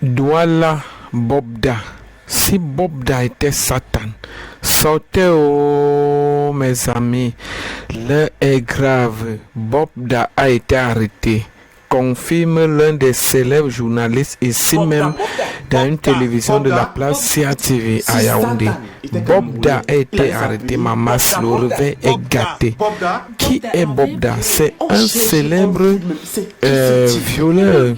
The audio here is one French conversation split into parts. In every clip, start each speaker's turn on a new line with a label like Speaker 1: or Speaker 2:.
Speaker 1: Douala Bobda. Si Bobda était Satan, sortez oh mes amis, l'heure est grave. Bobda a été arrêté, confirme l'un des célèbres journalistes ici même dans une télévision de la place CATV à Yaoundé. Bobda a été arrêté, mamas, le réveil est gâté. Qui est Bobda? C'est un célèbre violeur.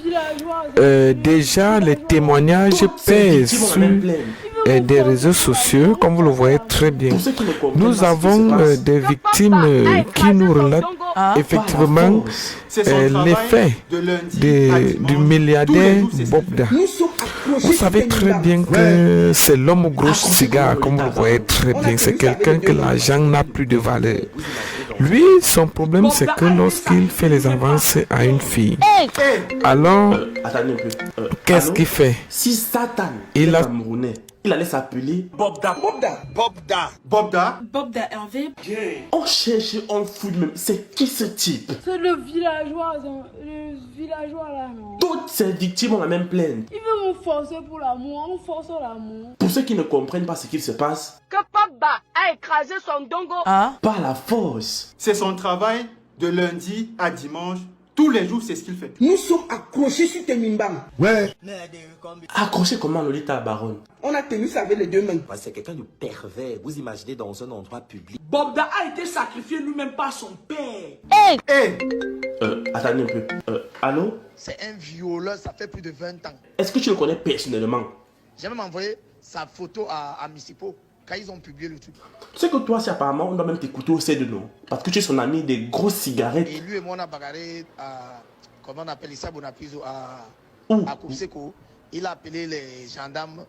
Speaker 1: Déjà, les témoignages pèsent sur des réseaux sociaux, comme vous le voyez très bien. Nous avons des victimes qui nous relatent effectivement l'effet du milliardaire Bobda. Vous savez très bien que c'est l'homme aux grosses cigares, comme vous le voyez très bien. C'est quelqu'un que l'argent n'a plus de valeur. Lui, son problème, c'est que lorsqu'il fait les avances à une fille, alors, qu'est-ce qu'il fait?
Speaker 2: Si Satan
Speaker 1: il a
Speaker 2: Camerounais, il allait s'appeler
Speaker 3: Bobda.
Speaker 4: Bobda Hervé.
Speaker 2: On cherche, on fouille même. C'est qui ce type?
Speaker 4: C'est le villageois là, non?
Speaker 2: Toutes ces victimes ont la même plainte.
Speaker 4: Il veut me forcer pour l'amour, on force l'amour.
Speaker 2: Pour ceux qui ne comprennent pas ce qu'il se passe,
Speaker 5: Que Bobda a écrasé son dongo.
Speaker 2: par la force.
Speaker 3: C'est son travail de lundi à dimanche. Tous les jours, c'est ce qu'il fait.
Speaker 6: Nous sommes accrochés sur tes mimbang.
Speaker 2: Accroché comment Lolita Baron?
Speaker 6: On a tenu ça avec les deux mains.
Speaker 7: C'est quelqu'un de pervers. Vous imaginez dans un endroit public.
Speaker 8: Bobda a été sacrifié lui-même par son père.
Speaker 2: Attendez un peu. Allô?
Speaker 9: C'est un violeur, ça fait plus de 20 ans.
Speaker 2: Est-ce que tu le connais personnellement?
Speaker 9: J'ai même envoyé sa photo à Missipo quand ils ont publié le truc.
Speaker 2: Tu sais que toi, c'est apparemment, on doit même t'écouter au sein de nous. Parce que tu es son ami des grosses cigarettes.
Speaker 9: Et lui et moi, on a bagarré à, comment on appelle ça, Bonapiso, à Kouseko. Il a appelé les gendarmes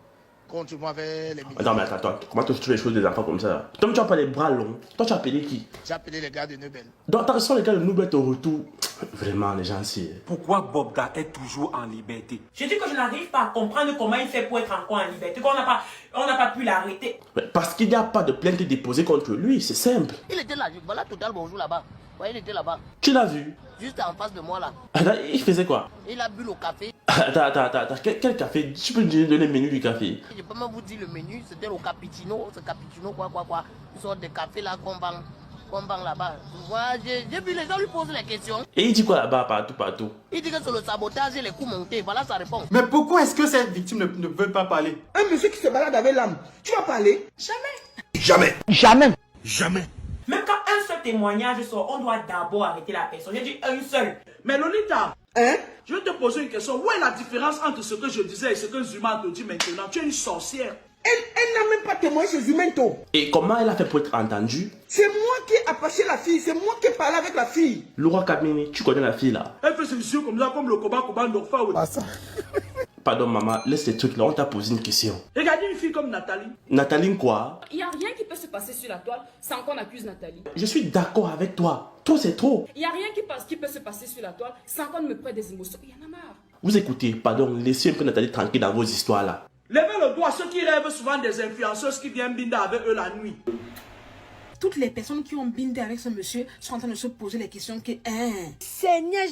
Speaker 9: contre moi avec les militaires.
Speaker 2: Attends, mais attends. Comment tu fais les choses des enfants comme ça? Toi, tu n'as pas les bras longs. Toi, tu as appelé qui?
Speaker 9: J'ai appelé les gars de Nebel.
Speaker 2: Donc, attention, les gars de Noubet au retour. Vraiment, les gens, c'est...
Speaker 8: Pourquoi Bobda est toujours en liberté?
Speaker 10: Je dis que je n'arrive pas à comprendre comment il fait pour être encore en liberté, qu'on n'a pas pu l'arrêter.
Speaker 2: Parce qu'il n'y a pas de plainte déposée contre lui, c'est simple.
Speaker 5: Il était là, voilà Total Bonjour là-bas. Ouais, il était là-bas.
Speaker 2: Tu l'as vu?
Speaker 5: Juste en face de moi là.
Speaker 2: Attends, il faisait quoi?
Speaker 5: Il a bu le café.
Speaker 2: Attends, quel café? Tu peux me donner le menu du café?
Speaker 5: Je peux même vous dire le menu, c'était le cappuccino. C'est cappuccino quoi. Une sorte de café là qu'on vend là-bas. Moi, j'ai vu les gens lui poser les questions.
Speaker 2: Et il dit quoi là-bas, partout?
Speaker 5: Il dit que c'est le sabotage et les coups montés. Voilà sa réponse.
Speaker 3: Mais pourquoi est-ce que cette victime ne veut pas parler?
Speaker 6: Un monsieur qui se balade avec l'âme, tu vas parler?
Speaker 10: Même quand un seul témoignage sort, on doit d'abord arrêter la personne. J'ai dit un seul.
Speaker 8: Mais Lolita,
Speaker 6: Hein?
Speaker 8: je vais te poser une question. Où est la différence entre ce que je disais et ce que Zuma te dit maintenant? Tu es une sorcière.
Speaker 6: Elle n'a même pas témoigné chez Zumento.
Speaker 2: Et comment elle a fait pour être entendue?
Speaker 6: C'est moi qui ai apaché la fille, c'est moi qui ai parlé avec la fille.
Speaker 2: Laura Kamini, tu connais la fille là?
Speaker 8: Elle fait ses yeux comme ça, comme le Koba Norfa.
Speaker 2: Pardon maman, laisse ces trucs là, on t'a posé une question.
Speaker 8: Regardez une fille comme Nathalie.
Speaker 2: Nathalie quoi?
Speaker 4: Il n'y a rien qui peut se passer sur la toile sans qu'on accuse Nathalie.
Speaker 2: Je suis d'accord avec toi. Toi c'est trop.
Speaker 4: Il n'y a rien qui peut se passer sur la toile sans qu'on me prête des émotions. Il y en a marre.
Speaker 2: Vous écoutez, pardon, laissez un peu Nathalie tranquille dans vos histoires là.
Speaker 8: Levez le doigt, ceux qui rêvent souvent des influenceuses qui viennent binder avec eux la nuit.
Speaker 4: Toutes les personnes qui ont bindé avec ce monsieur sont en train de se poser les questions que...
Speaker 5: Seigneur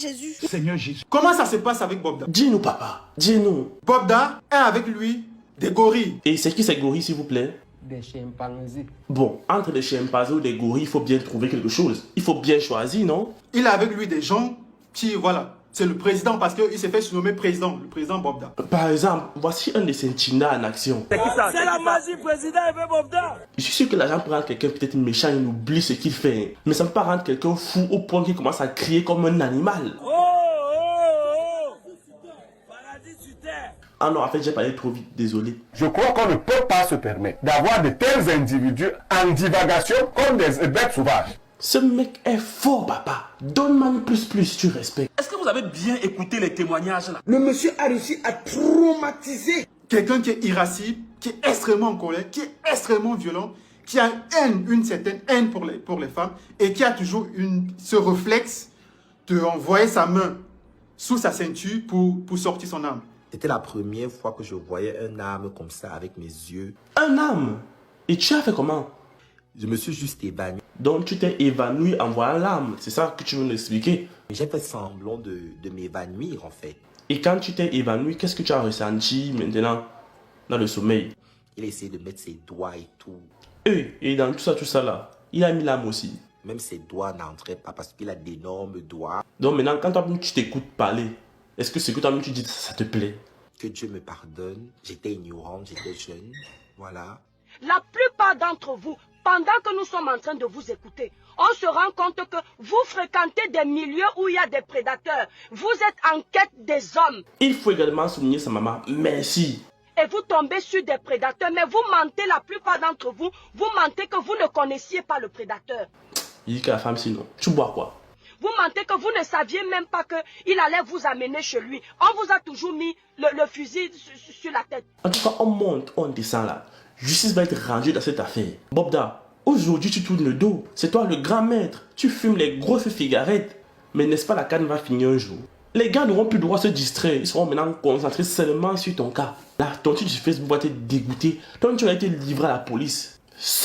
Speaker 5: Jésus.
Speaker 3: Comment ça se passe avec Bobda?
Speaker 2: Dis-nous papa, dis-nous.
Speaker 3: Bobda a avec lui des gorilles.
Speaker 2: Et c'est qui ces gorilles s'il vous plaît?
Speaker 7: Des chimpanzés.
Speaker 2: Bon, entre des chimpanzés ou des gorilles, il faut bien trouver quelque chose. Il faut bien choisir, non?
Speaker 3: Il a avec lui des gens qui, voilà, c'est le président parce qu'il s'est fait surnommer président, le président Bobda.
Speaker 2: Par exemple, voici un de ces Tinda en action.
Speaker 8: C'est la magie président avec Bobda.
Speaker 2: Je suis sûr que l'agent peut rendre quelqu'un peut-être méchant, il oublie ce qu'il fait. Mais ça ne peut pas rendre quelqu'un fou au point qu'il commence à crier comme un animal.
Speaker 8: Paradis sur terre.
Speaker 2: Ah non, en fait, j'ai parlé trop vite, désolé.
Speaker 11: Je crois qu'on ne peut pas se permettre d'avoir de tels individus en divagation comme des bêtes sauvages.
Speaker 2: Ce mec est fort, papa. Donne-moi plus, tu respectes.
Speaker 8: Est-ce que vous avez bien écouté les témoignages là?
Speaker 6: Le monsieur a réussi à traumatiser.
Speaker 3: Quelqu'un qui est irascible, qui est extrêmement en colère, qui est extrêmement violent, qui a une certaine haine pour les femmes et qui a toujours ce réflexe de envoyer sa main sous sa ceinture pour sortir son âme.
Speaker 7: C'était la première fois que je voyais un âme comme ça avec mes yeux.
Speaker 2: Un âme? Et tu as fait comment?
Speaker 7: Je me suis juste évanoui.
Speaker 2: Donc tu t'es évanoui en voyant l'arme, c'est ça que tu veux nous expliquer?
Speaker 7: J'ai fait semblant de m'évanouir en fait.
Speaker 2: Et quand tu t'es évanoui, qu'est-ce que tu as ressenti maintenant dans le sommeil?
Speaker 7: Il a essayé de mettre ses doigts et tout.
Speaker 2: Et dans tout ça là, il a mis l'arme aussi.
Speaker 7: Même ses doigts n'entraient pas parce qu'il a d'énormes doigts.
Speaker 2: Donc maintenant, quand toi tu t'écoutes parler, est-ce que ce que toi tu dis, ça te plaît?
Speaker 7: Que Dieu me pardonne, j'étais ignorante, j'étais jeune, voilà.
Speaker 12: La plupart d'entre vous, pendant que nous sommes en train de vous écouter, on se rend compte que vous fréquentez des milieux où il y a des prédateurs. Vous êtes en quête des hommes.
Speaker 2: Il faut également souligner sa maman. Merci.
Speaker 12: Et vous tombez sur des prédateurs, mais vous mentez, la plupart d'entre vous, vous mentez que vous ne connaissiez pas le prédateur.
Speaker 2: Il dit que la femme sinon, tu bois quoi?
Speaker 12: Vous mentez que vous ne saviez même pas qu'il allait vous amener chez lui. On vous a toujours mis le fusil sur la tête.
Speaker 2: En tout cas, on monte, on descend là. Justice va être rendue dans cette affaire. Bobda, aujourd'hui tu tournes le dos. C'est toi le grand maître. Tu fumes les grosses cigarettes. Mais n'est-ce pas la canne va finir un jour? Les gars n'auront plus le droit de se distraire. Ils seront maintenant concentrés seulement sur ton cas. Là, ton titre sur Facebook va te dégoûter. Donc tu vas être livré à la police.